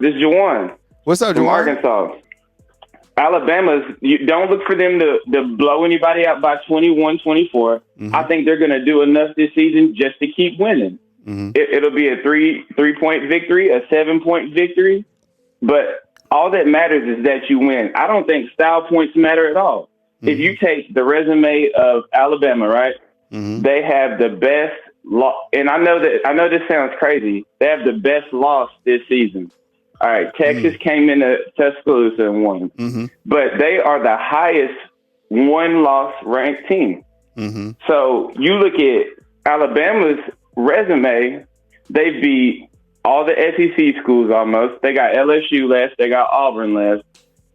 This is Jawan. What's up, From Jawan? Arkansas. You don't look for them to blow anybody out by 21-24. Mm-hmm. I think they're going to do enough this season just to keep winning. Mm-hmm. It'll be a three-point victory, a 7-point victory, but all that matters is that you win. I don't think style points matter at all. Mm-hmm. If you take the resume of Alabama, right, mm-hmm. they have the best and I know this sounds crazy. They have the best loss this season. All right, Texas came into Tuscaloosa and won, mm-hmm. but they are the highest one-loss ranked team. Mm-hmm. So you look at Alabama's resume, they beat all the SEC schools almost. They got LSU left, they got Auburn left,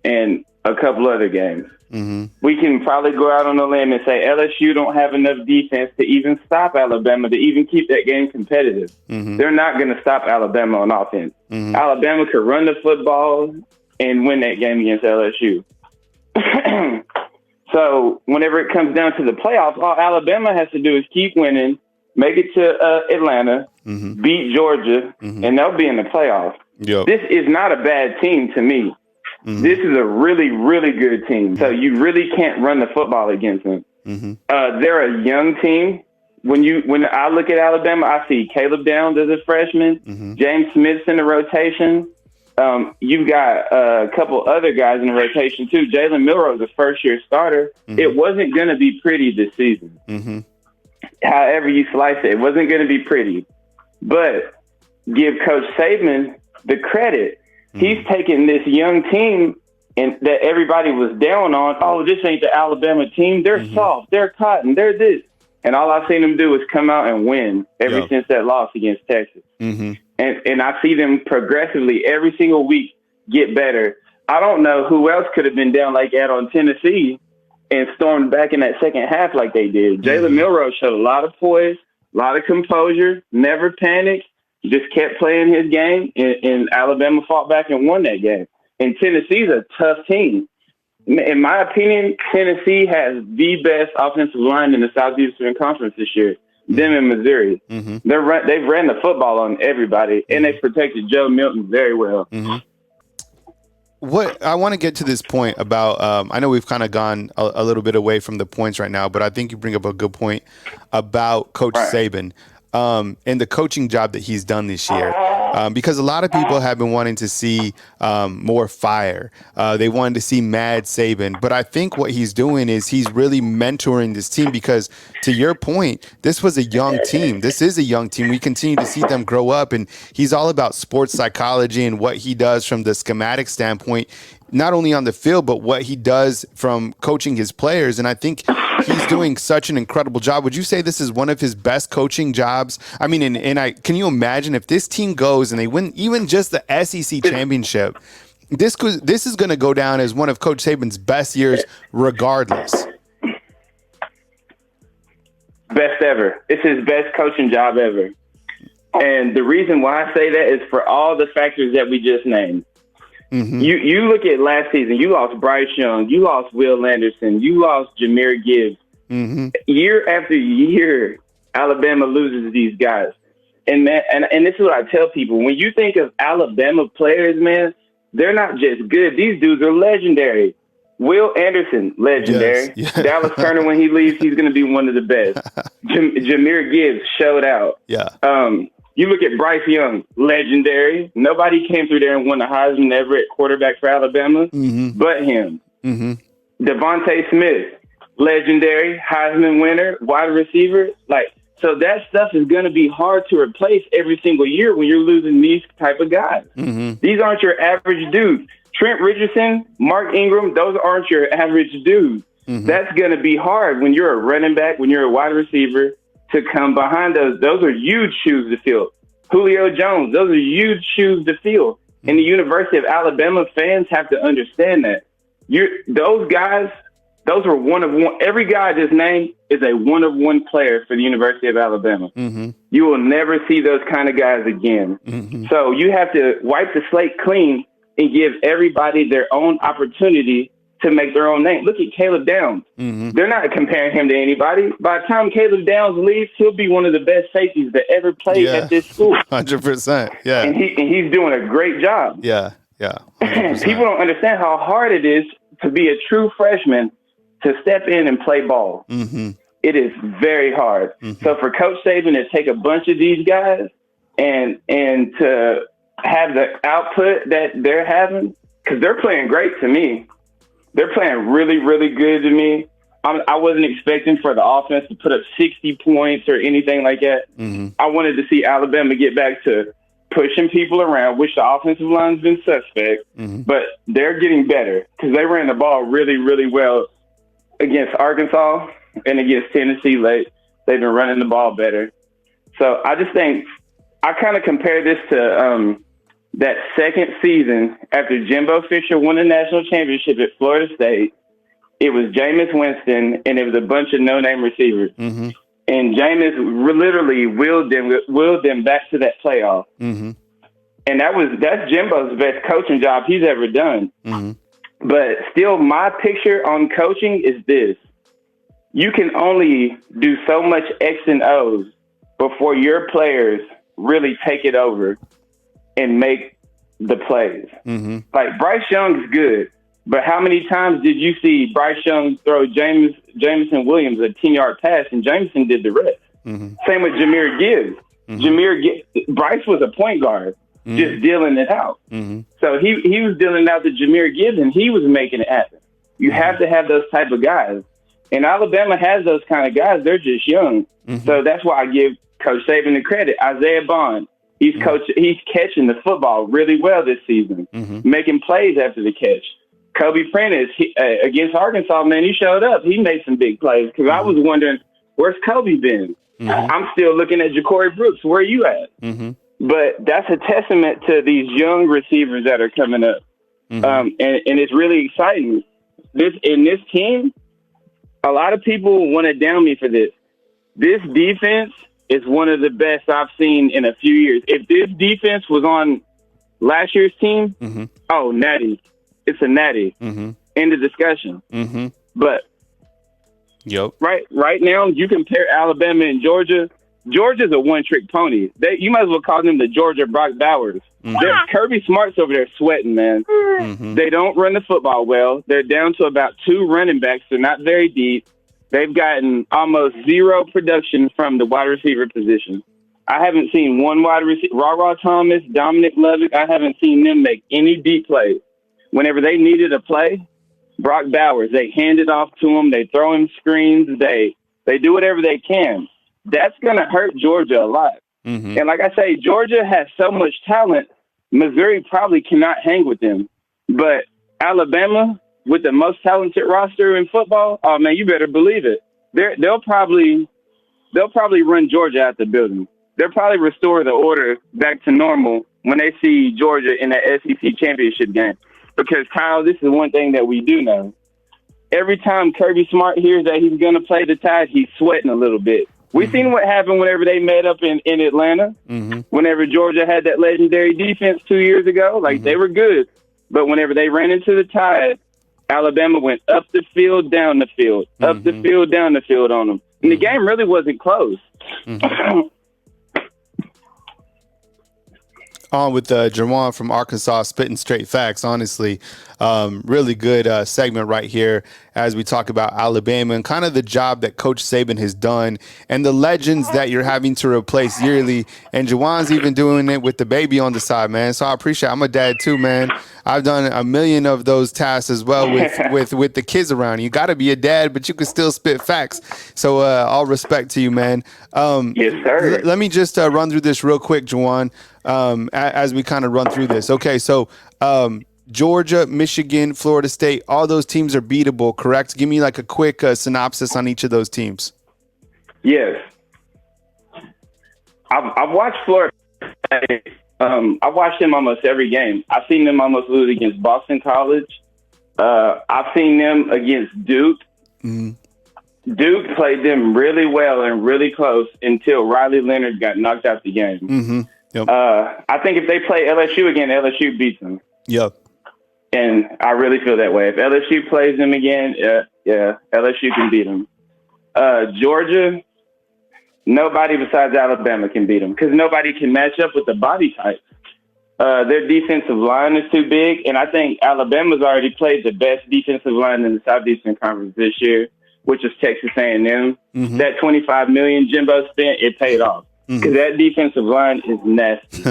and a couple other games. Mm-hmm. We can probably go out on a limb and say LSU don't have enough defense to even stop Alabama, to even keep that game competitive. Mm-hmm. They're not going to stop Alabama on offense. Mm-hmm. Alabama could run the football and win that game against LSU. So whenever it comes down to the playoffs, all Alabama has to do is keep winning, make it to Atlanta, mm-hmm. beat Georgia, mm-hmm. and they'll be in the playoffs. Yep. This is not a bad team to me. Mm-hmm. This is a really, really good team. So you really can't run the football against them. Mm-hmm. They're a young team. When I look at Alabama, I see Caleb Downs as a freshman, mm-hmm. James Smith's in the rotation. You've got a couple other guys in the rotation too. Jalen Milroe's a first-year starter. Mm-hmm. It wasn't going to be pretty this season. Mm-hmm. However you slice it, it wasn't going to be pretty. But give Coach Saban the credit. He's taken this young team and that everybody was down on. Oh, this ain't the Alabama team. They're mm-hmm. soft. They're cotton. They're this. And all I've seen them do is come out and win ever since that loss against Texas. Mm-hmm. And I see them progressively every single week get better. I don't know who else could have been down like that on Tennessee and stormed back in that second half like they did. Mm-hmm. Jalen Milroe showed a lot of poise, a lot of composure, never panicked. Just kept playing his game, and Alabama fought back and won that game. And Tennessee's a tough team. In my opinion, Tennessee has the best offensive line in the Southeastern Conference this year. Mm-hmm. Them and Missouri. Mm-hmm. They've ran the football on everybody, and they've protected Joe Milton very well. Mm-hmm. What I want to get to this point about, I know we've kind of gone a little bit away from the points right now, but I think you bring up a good point about Coach Saban. And the coaching job that he's done this year, because a lot of people have been wanting to see more fire. They wanted to see Mad Saban. But I think what he's doing is he's really mentoring this team because, to your point, this was a young team. This is a young team. We continue to see them grow up. And he's all about sports psychology and what he does from the schematic standpoint, not only on the field, but what he does from coaching his players. And I think he's doing such an incredible job. Would you say this is one of his best coaching jobs? I mean, can you imagine if this team goes and they win even just the SEC championship? This is going to go down as one of Coach Saban's best years, regardless. Best ever. It's his best coaching job ever. And the reason why I say that is for all the factors that we just named. Mm-hmm. You look at last season, you lost Bryce Young, you lost Will Anderson, you lost Jahmyr Gibbs. Mm-hmm. Year after year, Alabama loses these guys. And this is what I tell people. When you think of Alabama players, man, they're not just good. These dudes are legendary. Will Anderson, legendary. Yes. Yeah. Dallas Turner, when he leaves, he's going to be one of the best. Jahmyr Gibbs showed out. Yeah. You look at Bryce Young, legendary. Nobody came through there and won the Heisman ever at quarterback for Alabama but him. Mm-hmm. Devontae Smith, legendary, Heisman winner, wide receiver. So that stuff is going to be hard to replace every single year when you're losing these type of guys. Mm-hmm. These aren't your average dudes. Trent Richardson, Mark Ingram, those aren't your average dudes. Mm-hmm. That's going to be hard when you're a running back, when you're a wide receiver, to come behind those. Those are huge shoes to fill. Julio Jones, those are huge shoes to fill. And the University of Alabama fans have to understand that. Those guys, those were one of one. Every guy just named is a one-of-one player for the University of Alabama. Mm-hmm. You will never see those kind of guys again. Mm-hmm. So you have to wipe the slate clean and give everybody their own opportunity to make their own name. Look at Caleb Downs. Mm-hmm. They're not comparing him to anybody. By the time Caleb Downs leaves, he'll be one of the best safeties that ever played at this school. 100%. Yeah. And he's doing a great job. Yeah. Yeah. 100%. People don't understand how hard it is to be a true freshman to step in and play ball. Mm-hmm. It is very hard. Mm-hmm. So for Coach Saban to take a bunch of these guys and to have the output that they're having, because they're playing great to me. They're playing really, really good to me. I wasn't expecting for the offense to put up 60 points or anything like that. Mm-hmm. I wanted to see Alabama get back to pushing people around, which the offensive line's been suspect, but they're getting better because they ran the ball really, really well against Arkansas and against Tennessee late. They've been running the ball better. So I just think I kind of compare this to that second season after Jimbo Fisher won the national championship at Florida State. It was Jameis Winston, and it was a bunch of no-name receivers. Mm-hmm. And Jameis literally willed them back to that playoff. Mm-hmm. And that's Jimbo's best coaching job he's ever done. Mm-hmm. But still, my picture on coaching is this. You can only do so much X and O's before your players really take it over and make the plays. Mm-hmm. Like, Bryce Young's good, but how many times did you see Bryce Young throw Jameson Williams a 10-yard pass and Jameson did the rest? Mm-hmm. Same with Jahmyr Gibbs. Mm-hmm. Bryce was a point guard, just dealing it out. Mm-hmm. So he was dealing out to Jahmyr Gibbs, and he was making it happen. You have to have those type of guys. And Alabama has those kind of guys. They're just young. Mm-hmm. So that's why I give Coach Saban the credit. Isaiah Bond, he's catching the football really well this season, making plays after the catch. Kobe Prentice, against Arkansas, man, he showed up. He made some big plays because I was wondering, where's Kobe been? Mm-hmm. I'm still looking at Ja'Cory Brooks. Where are you at? Mm-hmm. But that's a testament to these young receivers that are coming up. Mm-hmm. And it's really exciting. This team, a lot of people want to down me for this. This defense is one of the best I've seen in a few years. If this defense was on last year's team, oh, natty. It's a natty. End of discussion. But right now, you compare Alabama and Georgia. Georgia's a one-trick pony. You might as well call them the Georgia Brock Bowers. Kirby Smart's over there sweating, man. They don't run the football well. They're down to about 2 running backs. They're not very deep. They've gotten almost zero production from the wide receiver position. I haven't seen one wide receiver. Ra Thomas, Dominic Levick, I haven't seen them make any deep plays. Whenever they needed a play, Brock Bowers, they hand it off to him. They throw him screens. They do whatever they can. That's going to hurt Georgia a lot. And like I say, Georgia has so much talent, Missouri probably cannot hang with them. But Alabama, with the most talented roster in football, oh, man, you better believe it. They'll probably run Georgia out the building. They'll probably restore the order back to normal when they see Georgia in the SEC championship game. Because, Kyle, this is one thing that we do know. Every time Kirby Smart hears that he's going to play the Tide, he's sweating a little bit. We've seen what happened whenever they met up in Atlanta, whenever Georgia had that legendary defense 2 years ago. Like, they were good. But whenever they ran into the Tide, Alabama went up the field, down the field, up the field, down the field on them. And the game really wasn't close. On with Jawan from Arkansas, spitting straight facts. Honestly, really good segment right here as we talk about Alabama and kind of the job that Coach Saban has done and the legends that you're having to replace yearly. And Jawan's even doing it with the baby on the side, man. So I appreciate it. I'm a dad too, man. I've done a million of those tasks as well with the kids around. You got to be a dad, but you can still spit facts. So all respect to you, man. Yes, sir. Let me just run through this real quick, Jawan, as we kind of run through this. Okay, so Georgia, Michigan, Florida State, all those teams are beatable, correct? Give me like a quick synopsis on each of those teams. Yes. I've watched Florida State. I've watched them almost every game. I've seen them almost lose against Boston College. I've seen them against Duke. Duke played them really well and really close until Riley Leonard got knocked out the game. I think if they play LSU again, LSU beats them. Yep. And I really feel that way. If LSU plays them again, LSU can beat them. Georgia, nobody besides Alabama can beat them because nobody can match up with the body type. Their defensive line is too big, and I think Alabama's already played the best defensive line in the Southeastern Conference this year, which is Texas A&M. Mm-hmm. That $25 million Jimbo spent, it paid off because that defensive line is nasty,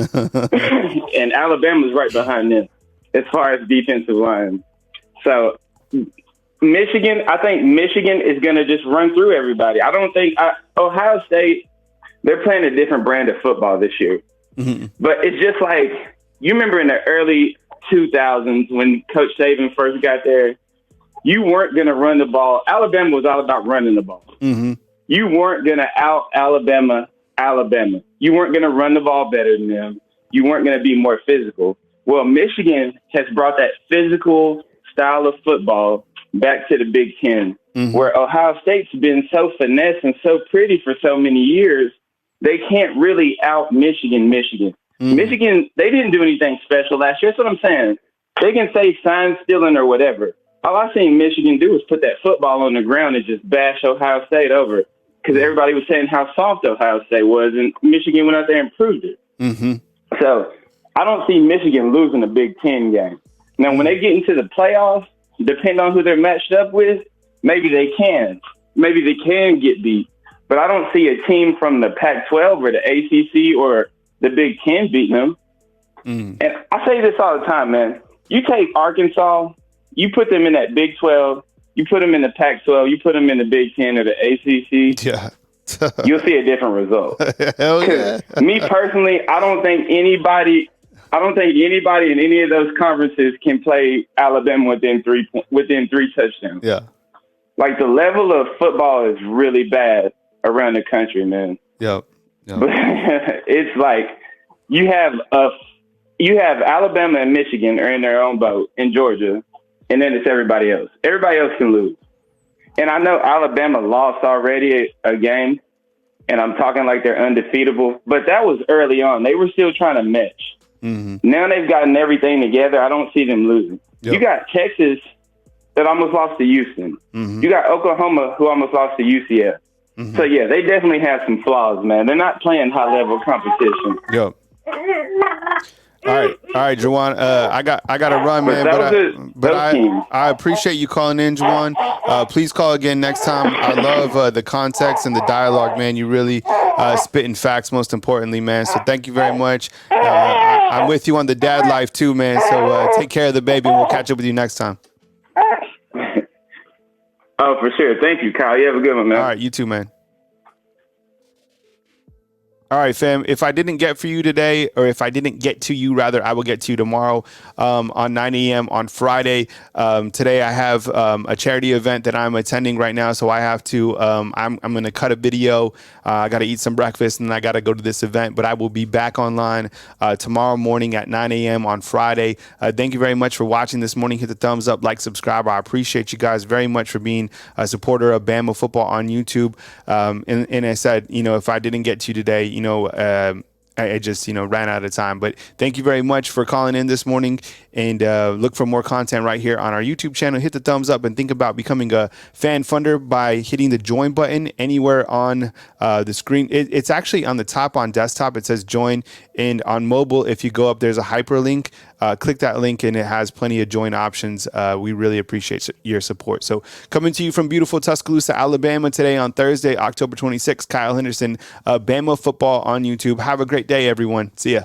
and Alabama's right behind them as far as defensive line. So Michigan, I think Michigan is going to just run through everybody. I don't think Ohio State, they're playing a different brand of football this year. Mm-hmm. But it's just like, you remember in the early 2000s when Coach Saban first got there, you weren't going to run the ball. Alabama was all about running the ball. Mm-hmm. You weren't going to out-Alabama. You weren't going to run the ball better than them. You weren't going to be more physical. Well, Michigan has brought that physical style of football back to the Big Ten, where Ohio State's been so finesse and so pretty for so many years, they can't really out Michigan. Michigan, they didn't do anything special last year. That's what I'm saying. They can say sign stealing or whatever. All I seen Michigan do was put that football on the ground and just bash Ohio State over because everybody was saying how soft Ohio State was, and Michigan went out there and proved it. Mm-hmm. So I don't see Michigan losing a Big Ten game. Now, when they get into the playoffs, depending on who they're matched up with, maybe they can. Maybe they can get beat. But I don't see a team from the Pac-12 or the ACC or the Big Ten beating them. And I say this all the time, man. You take Arkansas, you put them in that Big 12, you put them in the Pac-12, you put them in the Big Ten or the ACC, you'll see a different result. Hell yeah. Me personally, I don't think anybody in any of those conferences can play Alabama within three touchdowns. Yeah. Like, the level of football is really bad around the country, man. Yep. But it's like you have Alabama and Michigan are in their own boat in Georgia, and then it's everybody else. Everybody else can lose. And I know Alabama lost already a game, and I'm talking like they're undefeatable, but that was early on. They were still trying to match. Mm-hmm. Now they've gotten everything together. I don't see them losing. Yep. You got Texas that almost lost to Houston. Mm-hmm. You got Oklahoma who almost lost to UCF. Mm-hmm. So, yeah, they definitely have some flaws, man. They're not playing high-level competition. Yep. All right, Jawan. I got to run, man. But I appreciate you calling in, Jawan. Please call again next time. I love the context and the dialogue, man. You really spitting facts, most importantly, man. So thank you very much. I'm with you on the dad life too, man. So take care of the baby, and we'll catch up with you next time. Oh, for sure. Thank you, Kyle. You have a good one, man. All right, you too, man. All right, fam. If I didn't get for you today, or if I didn't get to you, rather, I will get to you tomorrow on 9 a.m. on Friday. Today I have a charity event that I'm attending right now, so I have to. I'm going to cut a video. I got to eat some breakfast, and I got to go to this event. But I will be back online tomorrow morning at 9 a.m. on Friday. Thank you very much for watching this morning. Hit the thumbs up, like, subscribe. I appreciate you guys very much for being a supporter of Bama football on YouTube. And I said, if I didn't get to you today, I just, ran out of time. But thank you very much for calling in this morning, and look for more content right here on our YouTube channel. Hit the thumbs up and think about becoming a fan funder by hitting the join button anywhere on the screen. It's actually on the top on desktop. It says join, and on mobile, if you go up, there's a hyperlink. Click that link, and it has plenty of join options. We really appreciate your support. So coming to you from beautiful Tuscaloosa, Alabama today on Thursday, October 26th, Kyle Henderson, Bama football on YouTube. Have a great day, everyone. See ya.